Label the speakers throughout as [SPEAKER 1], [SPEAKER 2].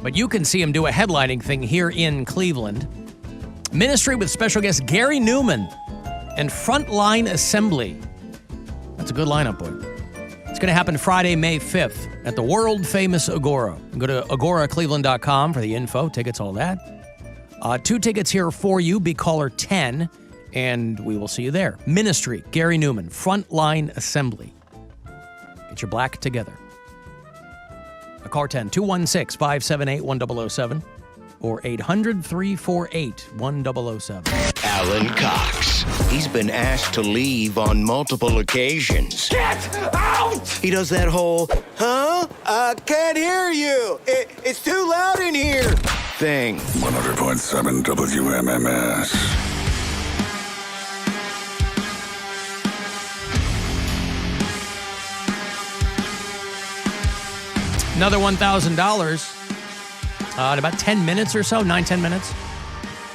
[SPEAKER 1] But you can see him do a headlining thing here in Cleveland. Ministry with special guest Gary Newman and Frontline Assembly. That's a good lineup, boy. It's going to happen Friday, May 5th at the world-famous Agora. Go to agoracleveland.com for the info, tickets, all that. 2 tickets here for you. Be caller 10, and we will see you there. Ministry, Gary Newman, Frontline Assembly. Get your black together. Call 216-578-1007 or 800-348-1007.
[SPEAKER 2] Alan Cox. He's been asked to leave on multiple occasions.
[SPEAKER 3] Get out!
[SPEAKER 2] He does that whole, huh? I can't hear you. It's too loud in here thing.
[SPEAKER 4] 100.7 WMMS.
[SPEAKER 1] Another $1,000 in about 10 minutes or so, 9-10 minutes.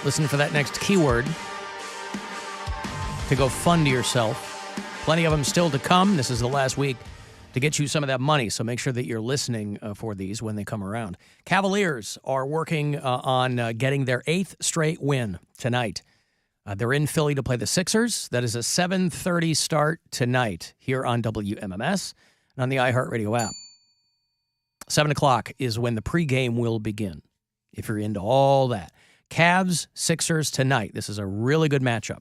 [SPEAKER 1] Listen for that next keyword to go fund yourself. Plenty of them still to come. This is the last week to get you some of that money, so make sure that you're listening for these when they come around. Cavaliers are working on getting their 8th straight win tonight. They're in Philly to play the Sixers. That is a 7:30 start tonight here on WMMS and on the iHeartRadio app. 7 o'clock is when the pregame will begin, if you're into all that. Cavs, Sixers tonight. This is a really good matchup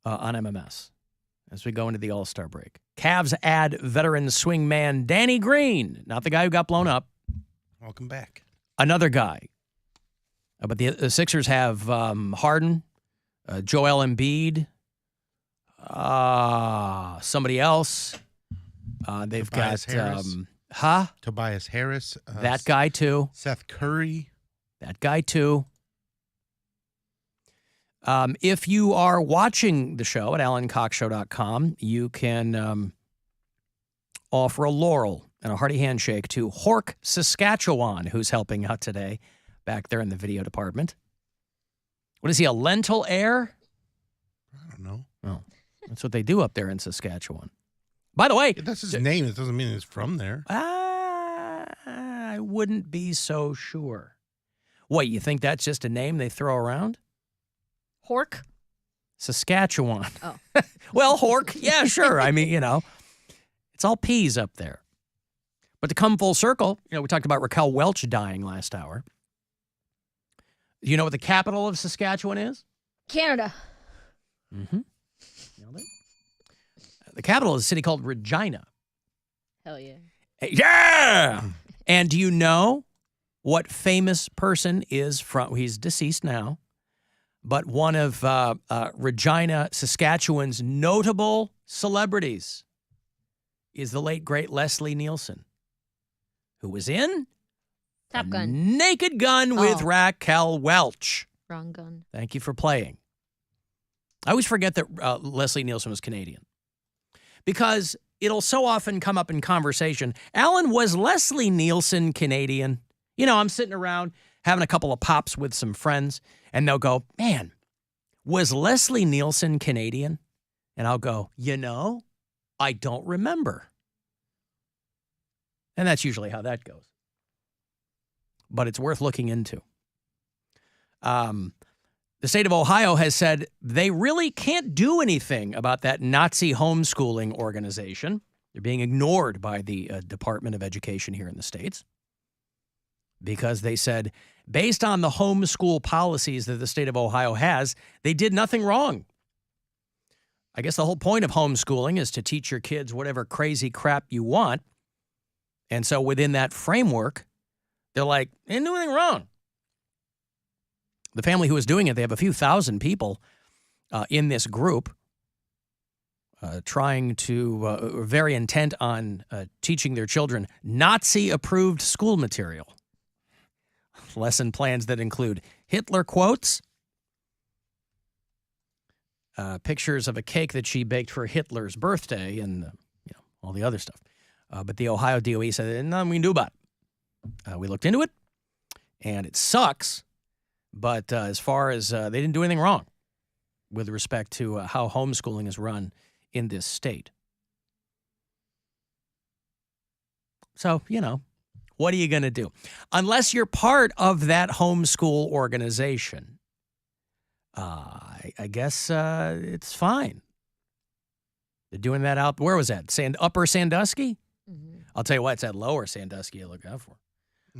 [SPEAKER 1] on MMS as we go into the All-Star break. Cavs add veteran swingman Danny Green, not the guy who got blown up.
[SPEAKER 5] Welcome back.
[SPEAKER 1] Another guy. But the Sixers have Harden, Joel Embiid, somebody else. They've
[SPEAKER 5] Tobias
[SPEAKER 1] got...
[SPEAKER 5] Harris. Tobias Harris.
[SPEAKER 1] That guy, too.
[SPEAKER 5] Seth Curry.
[SPEAKER 1] That guy, too. If you are watching the show at alancoxshow.com, you can offer a laurel and a hearty handshake to Hork, Saskatchewan, who's helping out today back there in the video department. What is he, a lentil heir?
[SPEAKER 5] I don't know.
[SPEAKER 1] Oh, that's what they do up there in Saskatchewan. By the way...
[SPEAKER 5] That's his name. It doesn't mean he's from there.
[SPEAKER 1] I wouldn't be so sure. What, you think that's just a name they throw around?
[SPEAKER 6] Hork?
[SPEAKER 1] Saskatchewan.
[SPEAKER 6] Oh.
[SPEAKER 1] Well, Hork, yeah, sure. I mean, it's all peas up there. But to come full circle, we talked about Raquel Welch dying last hour. Do you know what the capital of Saskatchewan is?
[SPEAKER 6] Canada.
[SPEAKER 1] Mm-hmm. Nailed it. The capital is a city called Regina.
[SPEAKER 6] Hell yeah.
[SPEAKER 1] Yeah! And do you know what famous person is from, he's deceased now, but one of Regina, Saskatchewan's notable celebrities is the late, great Leslie Nielsen, who was in
[SPEAKER 6] Top Gun.
[SPEAKER 1] Naked Gun with Raquel Welch.
[SPEAKER 6] Wrong gun.
[SPEAKER 1] Thank you for playing. I always forget that Leslie Nielsen was Canadian because it'll so often come up in conversation. Alan, was Leslie Nielsen Canadian? I'm sitting around having a couple of pops with some friends, and they'll go, man, was Leslie Nielsen Canadian? And I'll go, I don't remember. And that's usually how that goes. But it's worth looking into. The state of Ohio has said they really can't do anything about that Nazi homeschooling organization. They're being ignored by the Department of Education here in the States because they said, based on the homeschool policies that the state of Ohio has, they did nothing wrong. I guess the whole point of homeschooling is to teach your kids whatever crazy crap you want. And so within that framework, they're like, they didn't do anything wrong. The family who is doing it, they have a few thousand people in this group trying to, very intent on teaching their children Nazi-approved school material. Lesson plans that include Hitler quotes, pictures of a cake that she baked for Hitler's birthday, and all the other stuff. But the Ohio DOE said, there's nothing we can do about it. We looked into it, and it sucks. But as far as they didn't do anything wrong with respect to how homeschooling is run in this state. So, What are you going to do? Unless you're part of that homeschool organization, I guess it's fine. They're doing that out. Where was that? Upper Sandusky?
[SPEAKER 6] Mm-hmm.
[SPEAKER 1] I'll tell you what, it's that lower Sandusky you look out for.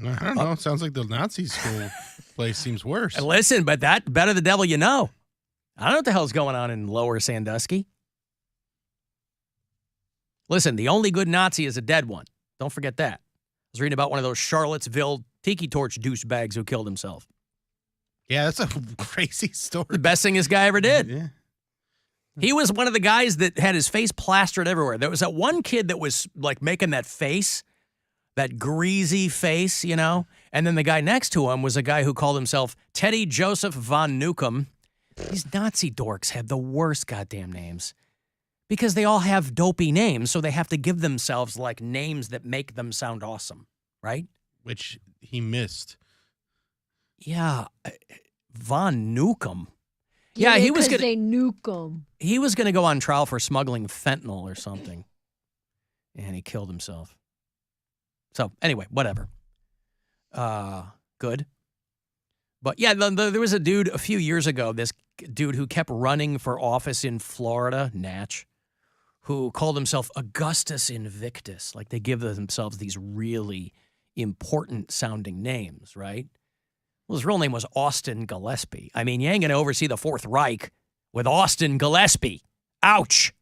[SPEAKER 5] I don't know. It sounds like the Nazi school place seems worse.
[SPEAKER 1] Listen, but that better the devil you know. I don't know what the hell's going on in lower Sandusky. Listen, the only good Nazi is a dead one. Don't forget that. I was reading about one of those Charlottesville tiki torch douchebags who killed himself.
[SPEAKER 5] Yeah, that's a crazy story.
[SPEAKER 1] The best thing this guy ever did.
[SPEAKER 5] Yeah.
[SPEAKER 1] He was one of the guys that had his face plastered everywhere. There was that one kid that was like making that face, that greasy face, you know? And then the guy next to him was a guy who called himself Teddy Joseph von Newcomb. These Nazi dorks have the worst goddamn names because they all have dopey names, so they have to give themselves like names that make them sound awesome, right?
[SPEAKER 5] Which he missed.
[SPEAKER 1] Yeah, von Newcomb.
[SPEAKER 6] Yeah,
[SPEAKER 1] he was
[SPEAKER 6] they nuke him.
[SPEAKER 1] He was going to go on trial for smuggling fentanyl or something, and he killed himself. So anyway, whatever. Good. But yeah, there was a dude a few years ago, this dude who kept running for office in Florida, Natch, who called himself Augustus Invictus. Like they give themselves these really important sounding names, right? Well, his real name was Austin Gillespie. I mean, you ain't going to oversee the Fourth Reich with Austin Gillespie. Ouch.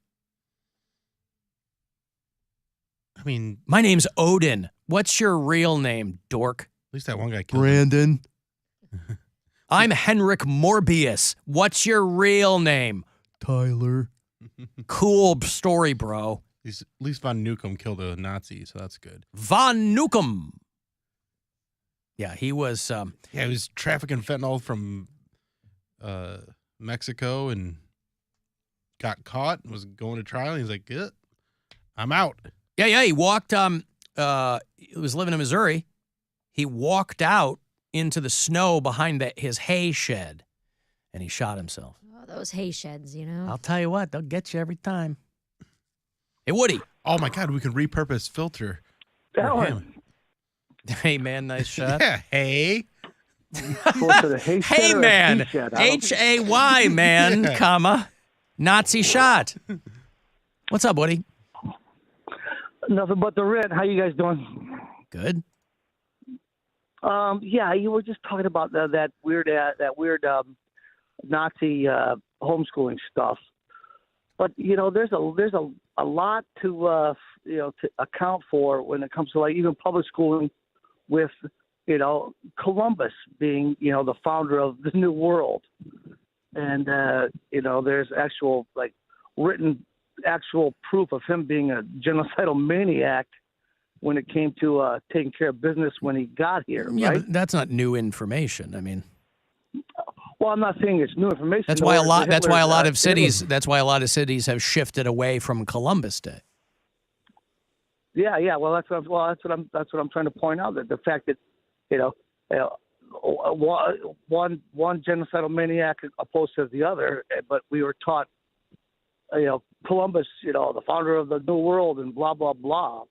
[SPEAKER 5] I mean,
[SPEAKER 1] my name's Odin. What's your real name, dork?
[SPEAKER 5] At least that one guy killed
[SPEAKER 1] Brandon. I'm Henrik Morbius. What's your real name? Tyler. Cool story, bro.
[SPEAKER 5] At least von Newcomb killed a Nazi, so that's good.
[SPEAKER 1] Von Newcomb. Yeah, he was...
[SPEAKER 5] he was trafficking fentanyl from Mexico and got caught and was going to trial. He's like, I'm out.
[SPEAKER 1] Yeah, he walked... he was living in Missouri. He walked out into the snow behind his hay shed, and he shot himself.
[SPEAKER 6] Oh, those hay sheds, you know?
[SPEAKER 1] I'll tell you what, they'll get you every time. Hey, Woody.
[SPEAKER 5] Oh, my God, we can repurpose filter.
[SPEAKER 3] Alan.
[SPEAKER 1] Hey, man, nice shot.
[SPEAKER 5] Yeah, hey.
[SPEAKER 1] Hey, man. Hay, man, comma, Nazi shot. What's up, Woody?
[SPEAKER 3] Nothing but the red. How you guys doing?
[SPEAKER 1] Good.
[SPEAKER 3] Yeah, you were just talking about that weird Nazi homeschooling stuff. But you know, there's a lot to to account for when it comes to like even public schooling, with Columbus being the founder of the New World, and there's actual written proof of him being a genocidal maniac when it came to taking care of business when he got here.
[SPEAKER 1] Yeah,
[SPEAKER 3] right?
[SPEAKER 1] but that's not new information. I mean,
[SPEAKER 3] well, I'm not saying it's new information.
[SPEAKER 1] That's why a lot. That's why a lot of cities. That's why a lot of cities have shifted away from Columbus Day.
[SPEAKER 3] Yeah. Well, that's what I'm trying to point out. That the fact that one genocidal maniac opposed to the other, but we were taught, Columbus, the founder of the New World, and blah blah blah.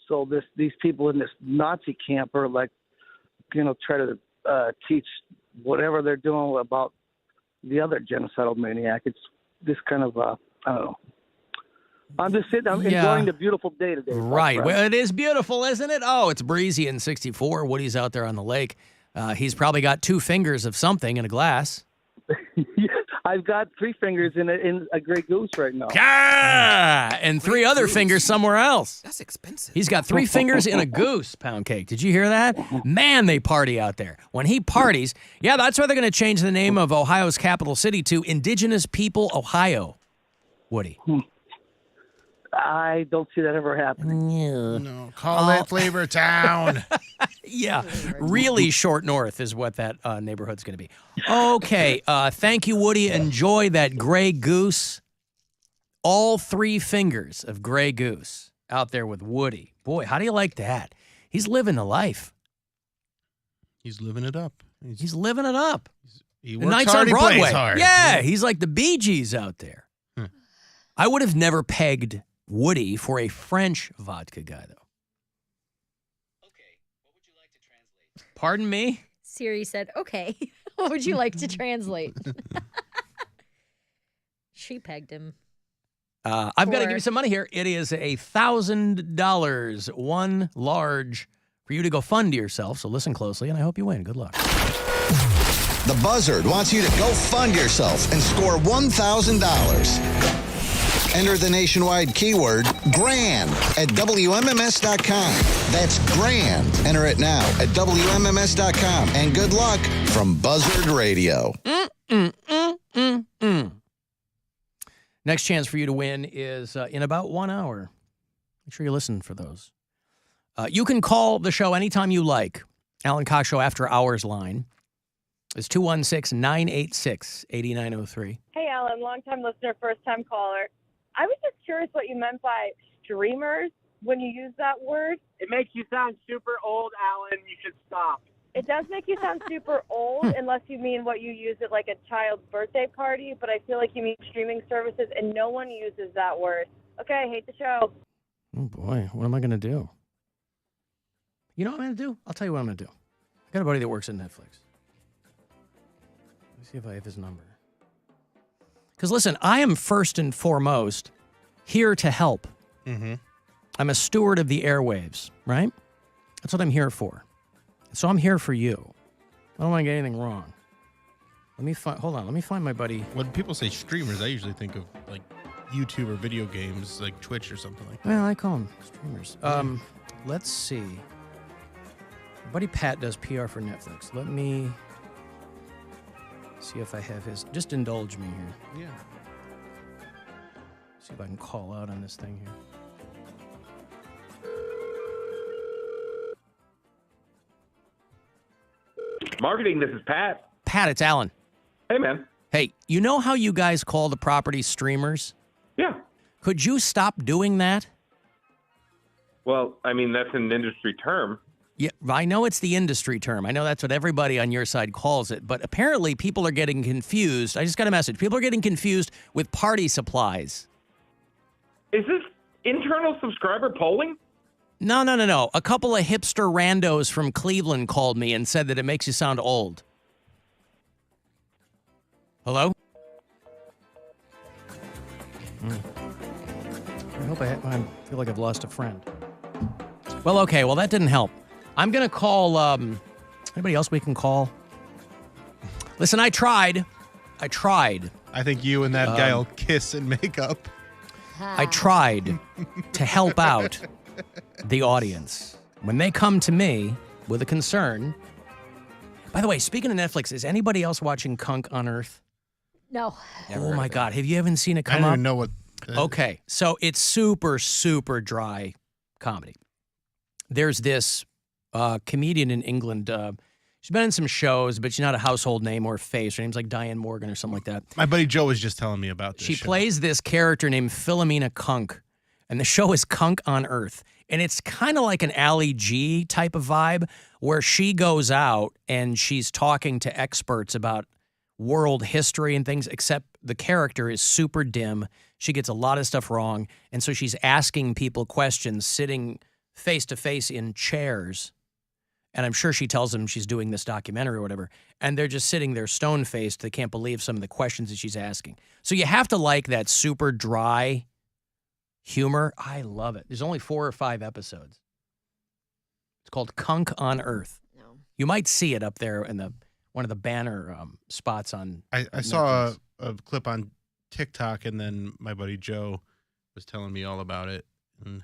[SPEAKER 3] So these people in this Nazi camp are try to teach whatever they're doing about the other genocidal maniac. It's this kind of I don't know. I'm just sitting. I'm enjoying the beautiful day today.
[SPEAKER 1] Right. Well, it is beautiful, isn't it? Oh, it's breezy in 64. Woody's out there on the lake. He's probably got 2 fingers of something in a glass.
[SPEAKER 3] I've got 3 fingers in a Grey Goose right now.
[SPEAKER 1] Ah, and 3 other fingers somewhere else.
[SPEAKER 7] That's expensive.
[SPEAKER 1] He's got 3 fingers in a goose, Poundcake. Did you hear that? Man, they party out there. When he parties, yeah, that's why they're going to change the name of Ohio's capital city to Indigenous People, Ohio. Woody.
[SPEAKER 3] I don't see that ever happening.
[SPEAKER 1] Yeah.
[SPEAKER 5] No, call that Flavor Town.
[SPEAKER 1] Yeah, really short north is what that neighborhood's going to be. Okay, thank you, Woody. Enjoy that Grey Goose. All 3 fingers of Grey Goose out there with Woody. Boy, how do you like that? He's living the life.
[SPEAKER 5] He's living it up.
[SPEAKER 1] He's living it up.
[SPEAKER 5] He
[SPEAKER 1] The
[SPEAKER 5] works
[SPEAKER 1] Nights
[SPEAKER 5] hard,
[SPEAKER 1] on
[SPEAKER 5] he plays
[SPEAKER 1] Broadway.
[SPEAKER 5] hard.
[SPEAKER 1] Yeah, he's like the Bee Gees out there.
[SPEAKER 5] Hmm.
[SPEAKER 1] I would have never pegged Woody for a French vodka guy, though. Pardon me?
[SPEAKER 6] Siri said, okay. What would you like to translate? She pegged him.
[SPEAKER 1] I've got to give you some money here. It is $1,000, one large, for you to go fund yourself. So listen closely, and I hope you win. Good luck.
[SPEAKER 7] The Buzzard wants you to go fund yourself and score $1,000. Enter the nationwide keyword GRAND at WMMS.com. That's GRAND. Enter it now at WMMS.com. And good luck from Buzzard Radio.
[SPEAKER 1] Next chance for you to win is in about 1 hour. Make sure you listen for those. You can call the show anytime you like. Alan Cox Show After Hours line is 216-986-8903.
[SPEAKER 8] Hey, Alan, long-time listener, first-time caller. I was just curious what you meant by streamers when you use that word.
[SPEAKER 9] It makes you sound super old, Alan. You should stop.
[SPEAKER 8] It does make you sound super old unless you mean what you use at like a child's birthday party, but I feel like you mean streaming services, and no one uses that word. Okay, hate the show.
[SPEAKER 1] Oh, boy. What am I going to do? You know what I'm going to do? I'll tell you what I'm going to do. I got a buddy that works at Netflix. Let me see if I have his number. Because, listen, I am first and foremost here to help.
[SPEAKER 5] Mm-hmm.
[SPEAKER 1] I'm a steward of the airwaves, right? That's what I'm here for. So I'm here for you. I don't want to get anything wrong. Let me find. Hold on. Let me find my buddy.
[SPEAKER 5] When people say streamers, I usually think of like YouTube or video games, like Twitch or something like that.
[SPEAKER 1] Well, I call them streamers. Let's see. My buddy Pat does PR for Netflix. Let me see if I have his. Just indulge me here.
[SPEAKER 5] Yeah.
[SPEAKER 1] See if I can call out on this thing here.
[SPEAKER 9] Marketing, this is Pat.
[SPEAKER 1] Pat, it's Alan.
[SPEAKER 9] Hey, man.
[SPEAKER 1] Hey, you know how you guys call the property streamers?
[SPEAKER 9] Yeah.
[SPEAKER 1] Could you stop doing that?
[SPEAKER 9] Well, I mean, that's an industry term.
[SPEAKER 1] Yeah, I know it's the industry term. I know that's what everybody on your side calls it. But apparently people are getting confused. I just got a message. People are getting confused with party supplies.
[SPEAKER 9] Is this internal subscriber polling?
[SPEAKER 1] No. A couple of hipster randos from Cleveland called me and said that it makes you sound old. Hello? I hope I feel like I've lost a friend. Well, okay. Well, that didn't help. I'm going to call, anybody else we can call? Listen, I tried.
[SPEAKER 5] I think you and that guy will kiss and make up.
[SPEAKER 1] I tried to help out the audience. When they come to me with a concern. By the way, speaking of Netflix, is anybody else watching Kunk on Earth?
[SPEAKER 6] No.
[SPEAKER 1] Oh, my God. Have you even seen it
[SPEAKER 5] I
[SPEAKER 1] come
[SPEAKER 5] don't
[SPEAKER 1] up?
[SPEAKER 5] even know what.
[SPEAKER 1] Okay, so it's super, super dry comedy. There's this comedian in England. She's been in some shows, but she's not a household name or face. Her name's like Diane Morgan or something like that.
[SPEAKER 5] My buddy Joe was just telling me about this.
[SPEAKER 1] She
[SPEAKER 5] show.
[SPEAKER 1] plays this character named Philomena Kunk, and the show is Kunk on Earth. And it's kind of like an Ali G type of vibe where she goes out and she's talking to experts about world history and things, except the character is super dim. She gets a lot of stuff wrong. And so she's asking people questions, sitting face to face in chairs. And I'm sure she tells them she's doing this documentary or whatever. And they're just sitting there stone-faced. They can't believe some of the questions that she's asking. So you have to like that super dry humor. I love it. There's only 4 or 5 episodes. It's called Kunk on Earth.
[SPEAKER 6] No.
[SPEAKER 1] You might see it up there in one of the banner spots on
[SPEAKER 5] I saw a clip on TikTok, and then my buddy Joe was telling me all about it. And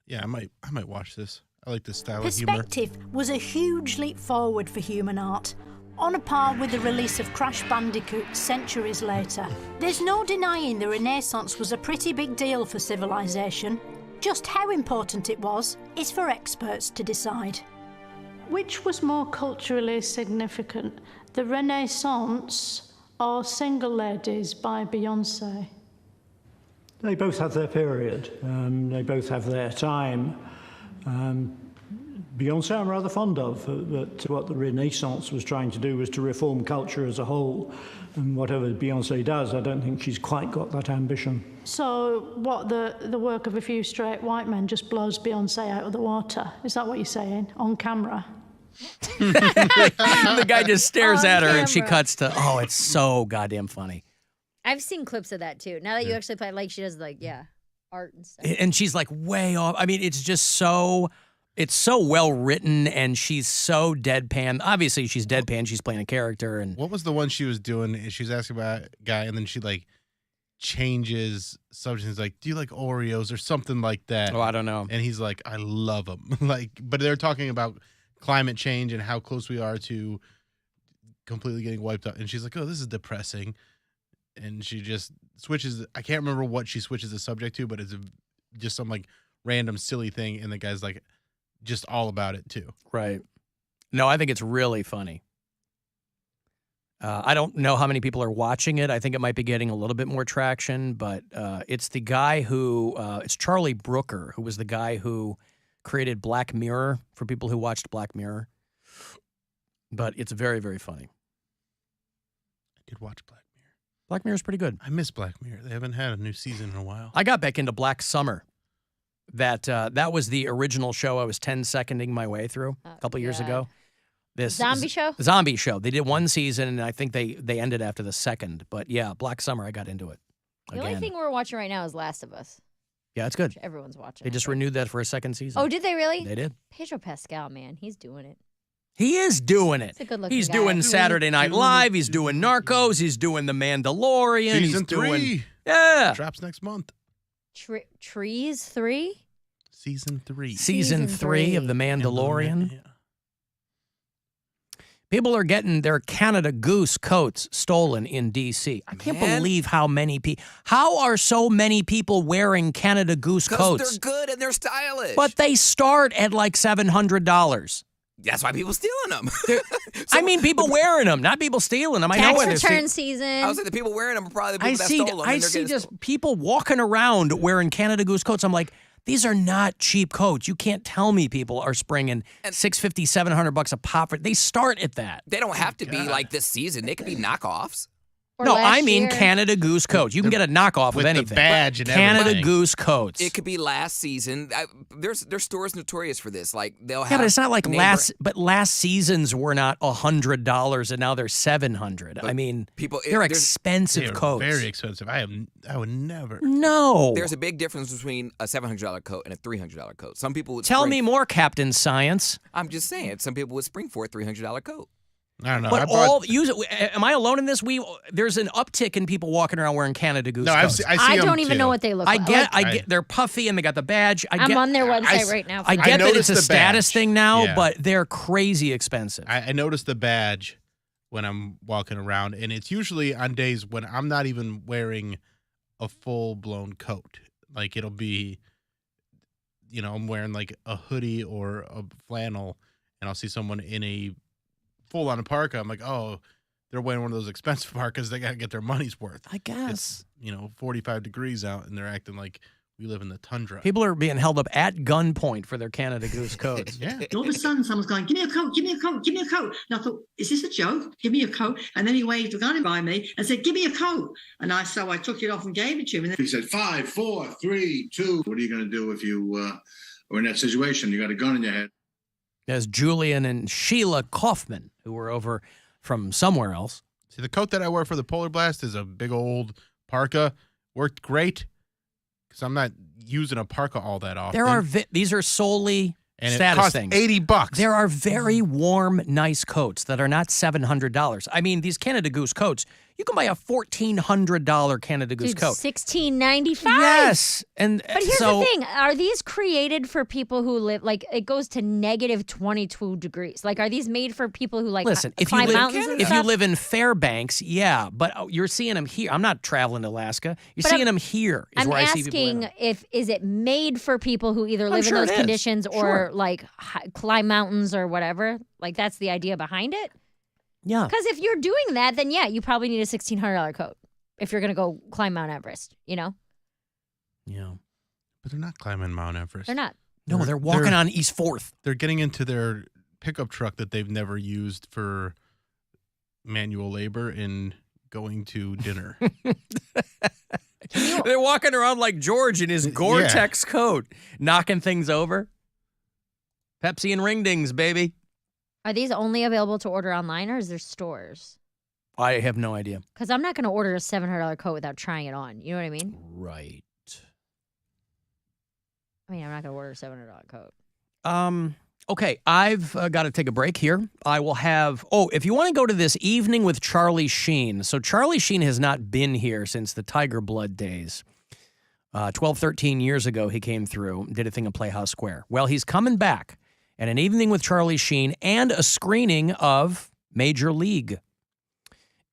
[SPEAKER 5] yeah, I might watch this. I like this style of humor.
[SPEAKER 10] Perspective was a huge leap forward for human art, on a par with the release of Crash Bandicoot centuries later. There's no denying the Renaissance was a pretty big deal for civilization. Just how important it was is for experts to decide.
[SPEAKER 11] Which was more culturally significant, the Renaissance or Single Ladies by Beyoncé?
[SPEAKER 12] They both have their period. They both have their time. Beyoncé I'm rather fond of, but what the Renaissance was trying to do was to reform culture as a whole. And whatever Beyoncé does, I don't think she's quite got that ambition.
[SPEAKER 11] So what, the work of a few straight white men just blows Beyoncé out of the water? Is that what you're saying, on camera?
[SPEAKER 1] The guy just stares
[SPEAKER 6] On
[SPEAKER 1] at her and she
[SPEAKER 6] camera.
[SPEAKER 1] cuts to, oh, it's so goddamn funny.
[SPEAKER 6] I've seen clips of that too. Now that you actually play, like she does, like art and stuff.
[SPEAKER 1] And she's like way off. I mean, it's just so, it's so well written and she's so deadpan. Obviously, she's deadpan. She's playing a character. And
[SPEAKER 5] what was the one she was doing? She was asking about a guy, and then she like changes subjects, like, do you like Oreos or something like that?
[SPEAKER 1] Oh, I don't know.
[SPEAKER 5] And he's like, I love them. Like, but they're talking about climate change and how close we are to completely getting wiped out. And she's like, oh, this is depressing. And she just switches. I can't remember what she switches the subject to, but it's just some like random silly thing. And the guy's like, just all about it too.
[SPEAKER 1] Right. No, I think it's really funny. I don't know how many people are watching it. I think it might be getting a little bit more traction, but it's the guy who, it's Charlie Brooker, who was the guy who created Black Mirror, for people who watched Black Mirror. But it's very, very funny.
[SPEAKER 5] I did watch Black Mirror.
[SPEAKER 1] Black Mirror's pretty good.
[SPEAKER 5] I miss Black Mirror. They haven't had a new season in a while.
[SPEAKER 1] I got back into Black Summer. That was the original show I was 10-seconding my way through a couple years ago. This
[SPEAKER 6] Zombie show?
[SPEAKER 1] Zombie show. They did one season, and I think they ended after the second. But yeah, Black Summer, I got into it.
[SPEAKER 6] The only thing we're watching right now is Last of Us.
[SPEAKER 1] Yeah, it's good.
[SPEAKER 6] Which everyone's watching.
[SPEAKER 1] They just renewed that for a second season.
[SPEAKER 6] Oh, did they really?
[SPEAKER 1] They did.
[SPEAKER 6] Pedro Pascal, man, he's doing it.
[SPEAKER 1] He is doing it.
[SPEAKER 6] He's a good-looking
[SPEAKER 1] He's
[SPEAKER 6] guy.
[SPEAKER 1] doing Saturday Night Live. He's doing Narcos. He's doing The Mandalorian.
[SPEAKER 5] Season
[SPEAKER 1] he's doing
[SPEAKER 5] 3.
[SPEAKER 1] Yeah.
[SPEAKER 5] Drops next month.
[SPEAKER 6] Trees 3?
[SPEAKER 5] Season 3.
[SPEAKER 1] Season 3 of The Mandalorian. People are getting their Canada Goose coats stolen in D.C. I can't believe how many people. How are so many people wearing Canada Goose coats?
[SPEAKER 13] They're good and they're stylish.
[SPEAKER 1] But they start at like $700.
[SPEAKER 13] That's why people stealing them.
[SPEAKER 1] I mean, people wearing them, not people stealing them. I know
[SPEAKER 6] Tax
[SPEAKER 1] where they're
[SPEAKER 6] return season.
[SPEAKER 13] I was like, the people wearing them are probably the people that stole them.
[SPEAKER 1] I see just people walking around wearing Canada Goose coats. I'm like, these are not cheap coats. You can't tell me people are springing $650, $700 a pop. They start at that.
[SPEAKER 13] They don't have to be like this season. They could be knockoffs.
[SPEAKER 1] No, I mean Canada Goose coats. You can get a knockoff
[SPEAKER 5] with
[SPEAKER 1] of anything.
[SPEAKER 5] the badge and
[SPEAKER 1] Canada
[SPEAKER 5] everything.
[SPEAKER 1] Goose coats.
[SPEAKER 13] It could be last season. There's stores notorious for this. Like they'll have.
[SPEAKER 1] Yeah, but it's not like last seasons were not $100 and now they're $700. I mean, they're expensive coats.
[SPEAKER 5] Very expensive. I would never.
[SPEAKER 1] No.
[SPEAKER 13] There's a big difference between a $700 coat and a $300 coat. Some people would
[SPEAKER 1] Tell me more, Captain Science.
[SPEAKER 13] I'm just saying. Some people would spring for a $300 coat.
[SPEAKER 5] I don't know.
[SPEAKER 1] But am I alone in this? There's an uptick in people walking around wearing Canada Goose coats.
[SPEAKER 6] I don't even know what they look like.
[SPEAKER 1] I get they're puffy and they got the badge.
[SPEAKER 6] I'm on their website right now.
[SPEAKER 1] I get that it's a status
[SPEAKER 5] badge.
[SPEAKER 1] thing now,
[SPEAKER 5] Yeah.
[SPEAKER 1] but they're crazy expensive.
[SPEAKER 5] I noticed the badge when I'm walking around, and it's usually on days when I'm not even wearing a full-blown coat. Like, it'll be, I'm wearing like a hoodie or a flannel, and I'll see someone in a full-on parka. I'm like, oh, they're wearing one of those expensive parkas. They got to get their money's worth.
[SPEAKER 1] I guess.
[SPEAKER 5] It's, 45 degrees out, and they're acting like we live in the tundra.
[SPEAKER 1] People are being held up at gunpoint for their Canada Goose coats.
[SPEAKER 5] Yeah.
[SPEAKER 14] All of a sudden, someone's going, give me a coat, give me a coat, give me a coat. And I thought, is this a joke? Give me a coat. And then he waved a gun by me and said, give me a coat. And so I took it off and gave it to him. And then
[SPEAKER 15] He said, 5, 4, 3, 2. What are you going to do if you are in that situation? You got a gun in your head.
[SPEAKER 1] There's Julian and Sheila Kaufman, who were over from somewhere else.
[SPEAKER 5] See, the coat that I wear for the Polar Blast is a big old parka. Worked great because I'm not using a parka all that often.
[SPEAKER 1] These are solely
[SPEAKER 5] and
[SPEAKER 1] status
[SPEAKER 5] it costs
[SPEAKER 1] things.
[SPEAKER 5] $80.
[SPEAKER 1] There are very warm, nice coats that are not $700. I mean, these Canada Goose coats, you can buy a $1,400 Canada Goose coat.
[SPEAKER 6] $16.95.
[SPEAKER 1] Yes, but
[SPEAKER 6] here's the thing: are these created for people who live it goes to negative 22 degrees? Like, are these made for people who
[SPEAKER 1] listen?
[SPEAKER 6] climb mountains and
[SPEAKER 1] if
[SPEAKER 6] stuff?
[SPEAKER 1] you live in Fairbanks, yeah, but you're seeing them here. I'm not traveling to Alaska. You're seeing them here.
[SPEAKER 6] I'm
[SPEAKER 1] I see people in
[SPEAKER 6] asking is it made for people who either live in those conditions or climb mountains or whatever? Like, that's the idea behind it.
[SPEAKER 1] Yeah.
[SPEAKER 6] Because if you're doing that, then yeah, you probably need a $1,600 coat if you're going to go climb Mount Everest,
[SPEAKER 1] Yeah.
[SPEAKER 5] But they're not climbing Mount Everest.
[SPEAKER 6] They're not.
[SPEAKER 1] No, they're walking on East 4th.
[SPEAKER 5] They're getting into their pickup truck that they've never used for manual labor and going to dinner.
[SPEAKER 1] They're walking around like George in his Gore-Tex coat, knocking things over. Pepsi and ring dings, baby.
[SPEAKER 6] Are these only available to order online, or is there stores?
[SPEAKER 1] I have no idea.
[SPEAKER 6] Because I'm not going to order a $700 coat without trying it on. You know what I mean?
[SPEAKER 1] Right.
[SPEAKER 6] I mean, I'm not going to order a $700 coat.
[SPEAKER 1] Okay, I've got to take a break here. I will have, if you want to go to this Evening with Charlie Sheen. So Charlie Sheen has not been here since the Tiger Blood days. 12, 13 years ago, he came through, did a thing at Playhouse Square. Well, he's coming back, and an Evening with Charlie Sheen and a screening of Major League.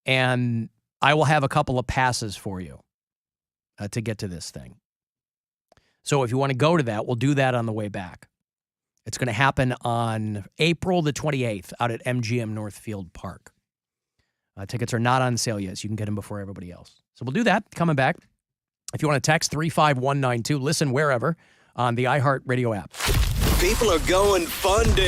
[SPEAKER 1] And I will have a couple of passes for you to get to this thing. So if you want to go to that, we'll do that on the way back. It's going to happen on April the 28th out at MGM Northfield Park. Tickets are not on sale yet, so you can get them before everybody else. So we'll do that coming back. If you want to text 35192, listen wherever on the iHeartRadio app.
[SPEAKER 2] People are going funding.